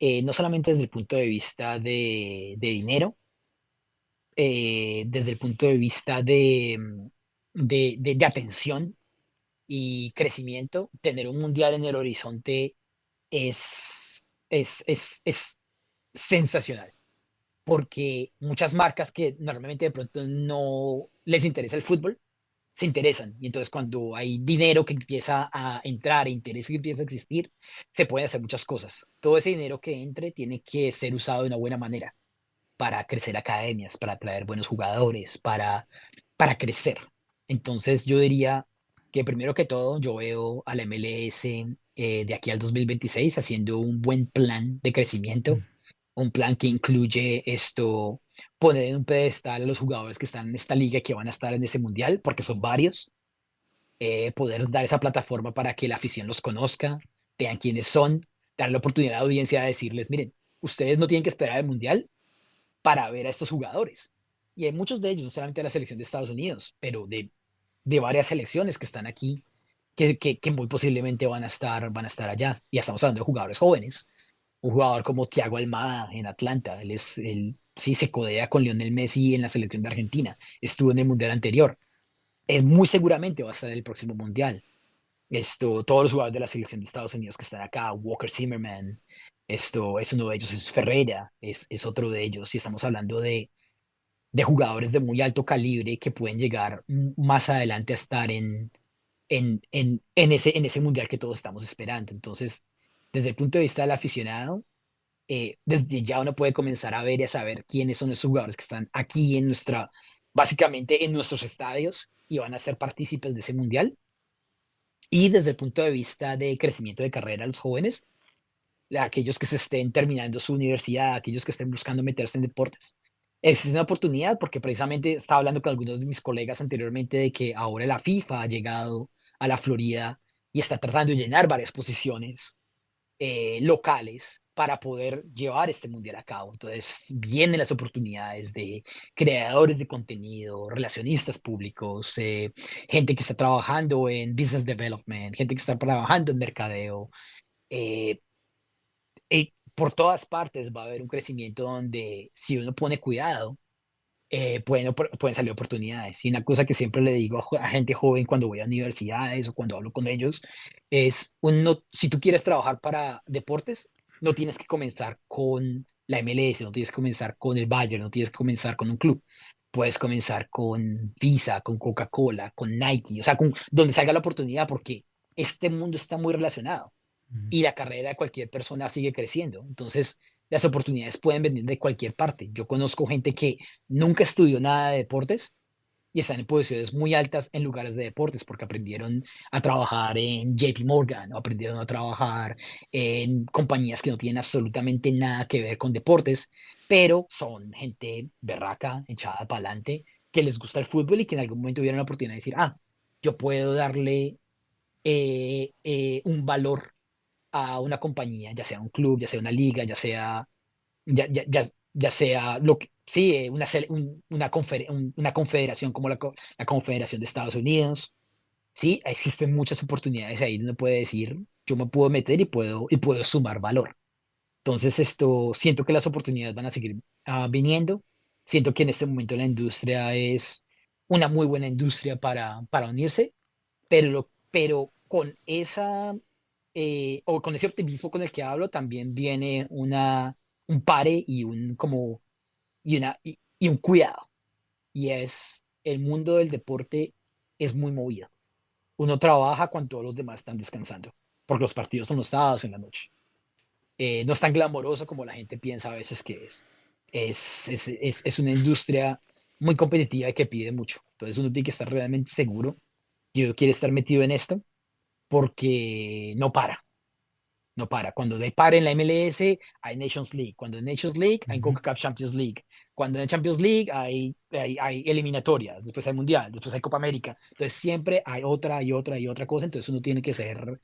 no solamente desde el punto de vista de dinero, desde el punto de vista de atención y crecimiento, tener un mundial en el horizonte es sensacional, porque muchas marcas que normalmente de pronto no les interesa el fútbol, se interesan. Y entonces cuando hay dinero que empieza a entrar, interés que empieza a existir, se pueden hacer muchas cosas. Todo ese dinero que entre tiene que ser usado de una buena manera para crecer academias, para atraer buenos jugadores, para crecer. Entonces yo diría que primero que todo yo veo a la MLS de aquí al 2026 haciendo un buen plan de crecimiento, un plan que incluye esto, poner en un pedestal a los jugadores que están en esta liga y que van a estar en ese mundial, porque son varios, poder dar esa plataforma para que la afición los conozca, vean quiénes son, dar la oportunidad a la audiencia de decirles, miren, ustedes no tienen que esperar el mundial para ver a estos jugadores. Y hay muchos de ellos, no solamente de la selección de Estados Unidos, pero de varias selecciones que están aquí, que muy posiblemente van a estar allá. Y estamos hablando de jugadores jóvenes. Un jugador como Thiago Almada en Atlanta, él sí se codea con Lionel Messi en la selección de Argentina, estuvo en el mundial anterior. Es muy seguramente va a estar en el próximo mundial. Todos los jugadores de la selección de Estados Unidos que están acá, Walker Zimmerman, esto es uno de ellos, es Ferreira, es otro de ellos. Y estamos hablando de jugadores de muy alto calibre que pueden llegar más adelante a estar en ese mundial que todos estamos esperando. Entonces, desde el punto de vista del aficionado, desde ya uno puede comenzar a ver y a saber quiénes son esos jugadores que están aquí en básicamente en nuestros estadios y van a ser partícipes de ese mundial. Y desde el punto de vista de crecimiento de carrera a los jóvenes, aquellos que se estén terminando su universidad, aquellos que estén buscando meterse en deportes. Existe una oportunidad porque precisamente estaba hablando con algunos de mis colegas anteriormente de que ahora la FIFA ha llegado a la Florida y está tratando de llenar varias posiciones locales para poder llevar este mundial a cabo. Entonces vienen las oportunidades de creadores de contenido, relacionistas públicos, gente que está trabajando en business development, gente que está trabajando en mercadeo, eh, por todas partes va a haber un crecimiento donde si uno pone cuidado, pueden salir oportunidades. Y una cosa que siempre le digo a gente joven cuando voy a universidades o cuando hablo con ellos es, si tú quieres trabajar para deportes, no tienes que comenzar con la MLS, no tienes que comenzar con el Bayern, no tienes que comenzar con un club. Puedes comenzar con Visa, con Coca-Cola, con Nike, o sea, con donde salga la oportunidad, porque este mundo está muy relacionado y la carrera de cualquier persona sigue creciendo. Entonces, las oportunidades pueden venir de cualquier parte. Yo conozco gente que nunca estudió nada de deportes y están en posiciones muy altas en lugares de deportes porque aprendieron a trabajar en JP Morgan o aprendieron a trabajar en compañías que no tienen absolutamente nada que ver con deportes, pero son gente berraca, echada para adelante, que les gusta el fútbol y que en algún momento vieron la oportunidad de decir, yo puedo darle un valor a una compañía, ya sea un club, ya sea una liga, ya, ya, ya, ya sea sí, una confederación como la Confederación de Estados Unidos. Sí, existen muchas oportunidades ahí donde puede decir, yo me puedo meter y puedo sumar valor. Entonces, siento que las oportunidades van a seguir viniendo. Siento que en este momento la industria es una muy buena industria para unirse, pero con esa o con ese optimismo con el que hablo, también viene un pare y y un cuidado. Y es, el mundo del deporte es muy movido. Uno trabaja cuando todos los demás están descansando, porque los partidos son los sábados en la noche. No es tan glamoroso como la gente piensa a veces que es. Es una industria muy competitiva y que pide mucho. Entonces uno tiene que estar realmente seguro que uno quiere estar metido en esto porque no para, no para. Cuando hay para en la MLS, hay Nations League. Cuando hay Nations League, hay Ujú. CONCACAF Champions League. Cuando hay Champions League, hay eliminatoria. Después hay Mundial, después hay Copa América. Entonces siempre hay otra y otra y otra cosa. Entonces uno tiene que ser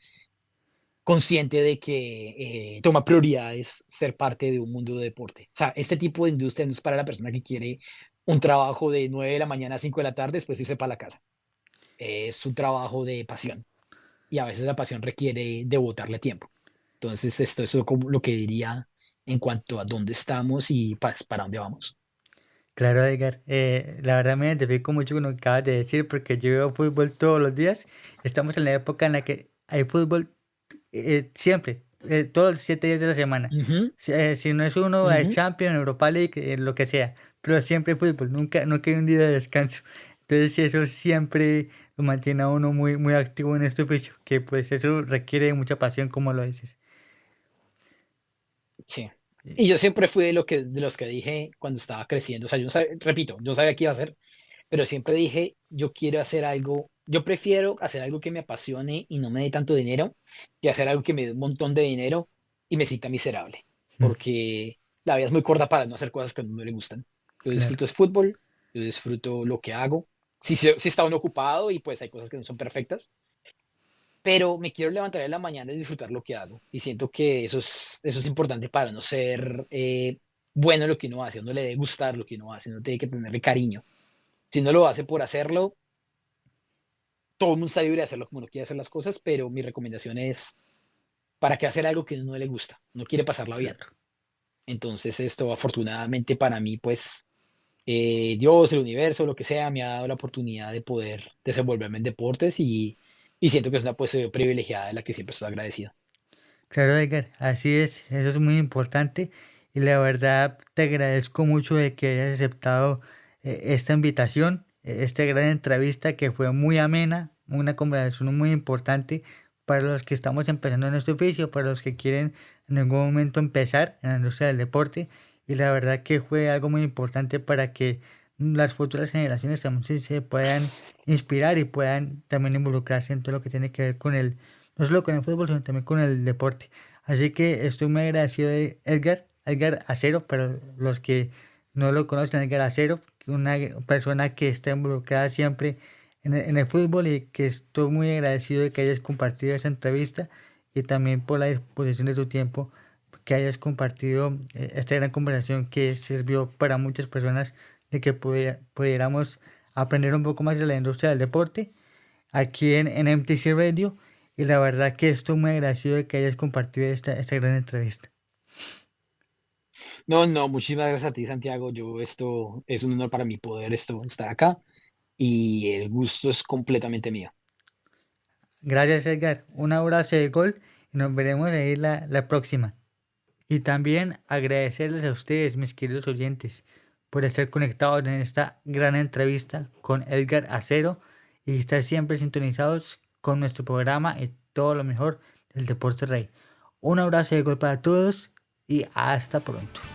consciente de que toma prioridades ser parte de un mundo de deporte. O sea, este tipo de industria no es para la persona que quiere un trabajo de 9 de la mañana a 5 de la tarde, después irse para la casa. Es un trabajo de pasión y a veces la pasión requiere devotarle tiempo. Entonces, esto es como lo que diría en cuanto a dónde estamos y para dónde vamos. Claro, Edgar. La verdad me identifico mucho con lo que acabas de decir porque yo veo fútbol todos los días. Estamos en la época en la que hay fútbol siempre, todos los 7 días de la semana. Ujú, Si no es uno, hay ujú. Champions, Europa League, lo que sea. Pero siempre hay fútbol, nunca hay un día de descanso. Entonces eso siempre lo mantiene a uno muy activo en este oficio, que pues eso requiere de mucha pasión, como lo dices. Sí. Eh, Y yo siempre fui de los que dije cuando estaba creciendo. O sea, yo no sabía, repito, yo no sabía qué iba a hacer, pero siempre dije, yo quiero hacer algo, yo prefiero hacer algo que me apasione y no me dé tanto dinero, que hacer algo que me dé un montón de dinero y me sienta miserable, mm, porque la vida es muy corta para no hacer cosas que a uno no le gustan. Yo claro. disfruto el fútbol, yo disfruto lo que hago. Sí está uno ocupado y pues hay cosas que no son perfectas, pero me quiero levantar en la mañana y disfrutar lo que hago. Y siento que eso es importante para no ser bueno en lo que uno hace, no le debe gustar lo que uno hace, no tiene que tenerle cariño. Si uno lo hace por hacerlo, todo el mundo está libre de hacerlo como uno quiere hacer las cosas, pero mi recomendación es, ¿para qué hacer algo que no le gusta? No quiere pasarla bien. Claro. Entonces esto afortunadamente para mí, pues Dios, el universo, lo que sea, me ha dado la oportunidad de poder desenvolverme en deportes y siento que es una posición privilegiada de la que siempre estoy agradecido. Claro, Edgar, así es, eso es muy importante y la verdad te agradezco mucho de que hayas aceptado esta invitación, esta gran entrevista que fue muy amena, una conversación muy importante para los que estamos empezando en este oficio, para los que quieren en algún momento empezar en la industria del deporte y la verdad que fue algo muy importante para que las futuras generaciones también se puedan inspirar y puedan también involucrarse en todo lo que tiene que ver con el no solo con el fútbol, sino también con el deporte. Así que estoy muy agradecido de Edgar Acero, para los que no lo conocen, Edgar Acero, una persona que está involucrada siempre en el fútbol y que estoy muy agradecido de que hayas compartido esta entrevista y también por la disposición de tu tiempo, que hayas compartido esta gran conversación que sirvió para muchas personas de que pudiéramos aprender un poco más de la industria del deporte aquí en MTC Radio y la verdad que estoy muy agradecido de que hayas compartido esta gran entrevista. No, no, muchísimas gracias a ti, Santiago. Yo esto es un honor para mí poder estar acá y el gusto es completamente mío. Gracias Edgar, un abrazo de gol y nos veremos ahí la próxima. Y también agradecerles a ustedes, mis queridos oyentes, por estar conectados en esta gran entrevista con Edgar Acero y estar siempre sintonizados con nuestro programa y todo lo mejor del deporte rey. Un abrazo de gol para todos y hasta pronto.